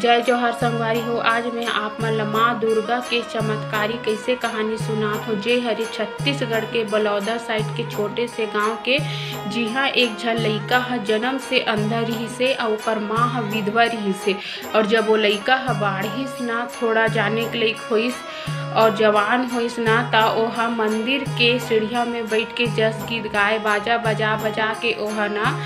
जय जोहार संगवारी हो। आज मैं आप मन ला माँ दुर्गा के चमत्कारी कैसे कहानी सुनात हो। जे हरे छत्तीसगढ़ के बलौदा साइड के छोटे से गांव के जिहा एक झन लइका ह जन्म से अंधा रहिसे और ओकर माँ ह विधवा रहिसे। और जब वो लइका ह बाढ़िस ना थोड़ा जाने के लायक होइस और जवान होइस ना ता ओहा मंदिर के सीढ़िया में बैठ के जस गीत गाए बाजा बजा बजा के ओहा ना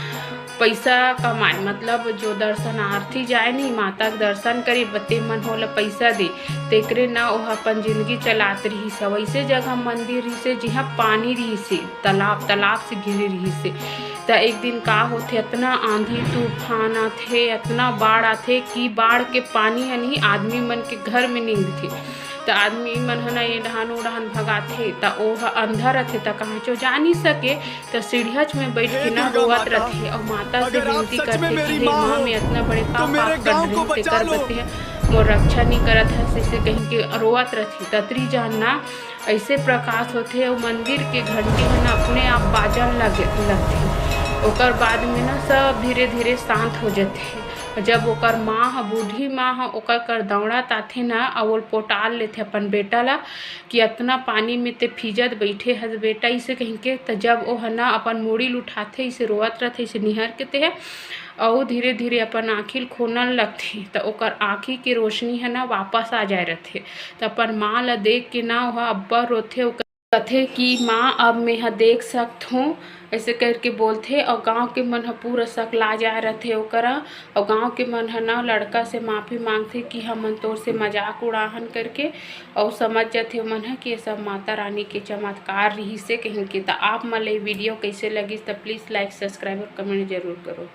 पैसा कमाए। मतलब जो दर्शनार्थी जाए नहीं माता के दर्शन करे बते मन होला पैसा दे तेकरे ना ओहा अपन जिंदगी चलात रहिस। वैसे जगह मंदिर रहिसे जिहा पानी रहिसे, तालाब से घिरे रहिसे। त एक दिन का होथे, इतना आंधी तूफान आथे, इतना बाढ़ आथे कि बाढ़ के पानी ह नहीं आदमी मन के घर में नींदथे। त आदमी मन ह ना ये डहान ओ डहान भगाथे। त ओहा अंधा रथे त कहाँ चो जा नहीं सके। त सीढ़ियाच में बैठ के ना रोवत रथे और माता से विनती करथे कि हे माँ मैं इतना बड़े पाप कर तेकर बते मोर रक्षा नहीं करत है। ऐसे कहीं के रोवत रथे। ततरी जान ना ऐसे प्रकाश होथे और मंदिर के घंटी में ना अपने आप बाजन लगथे। ओकर बाद में ना सब धीरे धीरे शांत हो जाथे। जब ओकर माँ ह बूढ़ी माँ ह ओकर कर दौड़त आथे ना और पोटाल लेथे अपन बेटा ला कि इतना पानी में ते फिजत बैठे हस बेटा इसे कहीं के। त जब ओ ना अपन मुड़ी उठाथे इसे रोवत रहथे इसे निहर के ते और धीरे धीरे अपन आँखिल खोनन लगथे। त ओकर आँखी के रोशनी है ना वापस आ जाए रहथे। त अपन माँ ला देख के ना वह अब्बा रोथे कथे कि माँ अब मैं ह देख सकत हूँ ऐसे करके बोलथे। और गांव के मन ह पूरा सकला जाए रहथे ओकरा। और गांव के मन ह ना लड़का से माफ़ी मांगथे कि हमन तोर से मजाक उड़ाहन करके। और समझ जाथे मन ह कि ये सब माता रानी के चमत्कार रहिसे कहीं के। त आप मन ला वीडियो कैसे लगिस त प्लीज़ लाइक सब्सक्राइब और कमेंट जरूर करो।